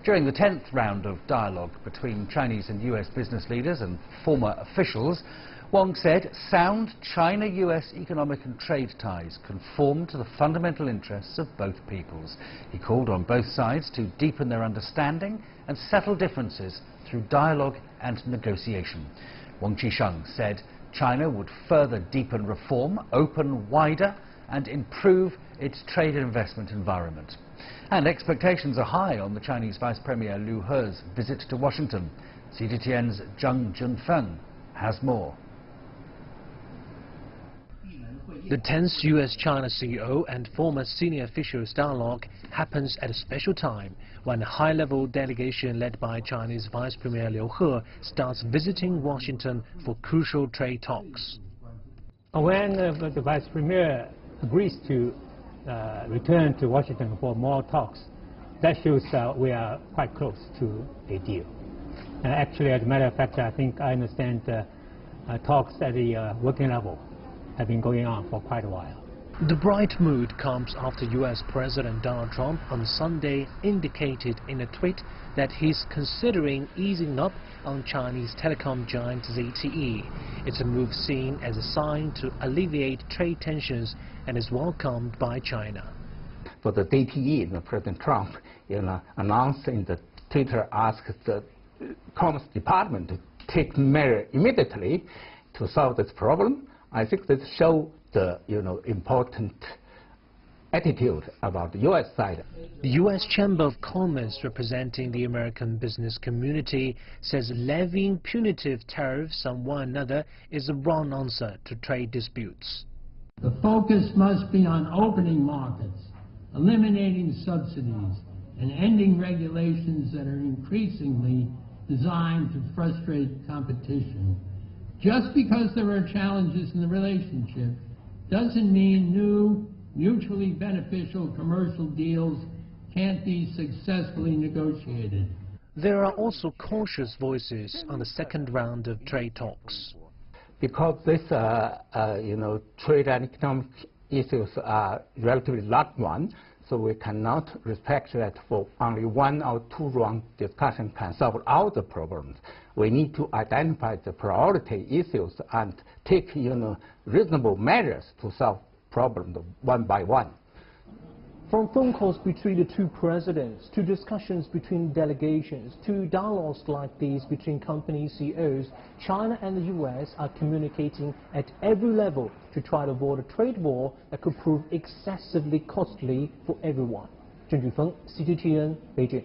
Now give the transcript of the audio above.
During the 10th round of dialogue between Chinese and US business leaders and former officials, Wang said sound China-US economic and trade ties conform to the fundamental interests of both peoples. He called on both sides to deepen their understanding and settle differences through dialogue and negotiation. Wang Qishan said China would further deepen reform, open wider and improve its trade and investment environment. And expectations are high on the Chinese Vice Premier Liu He's visit to Washington. CGTN's Zhang Junfeng has more. The 10th US-China CEO and former senior officials dialogue happens at a special time when a high-level delegation led by Chinese Vice Premier Liu He starts visiting Washington for crucial trade talks. When the Vice Premier agrees to return to Washington for more talks, that shows we are quite close to a deal. Actually, as a matter of fact, I understand talks at the working level have been going on for quite a while. The bright mood comes after US President Donald Trump on Sunday indicated in a tweet that he's considering easing up on Chinese telecom giant ZTE. It's a move seen as a sign to alleviate trade tensions and is welcomed by China. For the ZTE, President Trump announced in the Twitter, asked the Commerce Department to take measures immediately to solve this problem. I think that shows the important attitude about the U.S. side. The U.S. Chamber of Commerce, representing the American business community, says levying punitive tariffs on one another is the wrong answer to trade disputes. The focus must be on opening markets, eliminating subsidies, and ending regulations that are increasingly designed to frustrate competition. Just because there are challenges in the relationship doesn't mean new, mutually beneficial commercial deals can't be successfully negotiated. There are also cautious voices on the second round of trade talks. Because this, trade and economic issues are relatively large ones, so we cannot respect that for only one or two round discussion can solve all the problems. We need to identify the priority issues and take reasonable measures to solve problems one by one. From phone calls between the two presidents, to discussions between delegations, to dialogues like these between company CEOs, China and the US are communicating at every level to try to avoid a trade war that could prove excessively costly for everyone. Zhang Junfeng, CGTN, Beijing.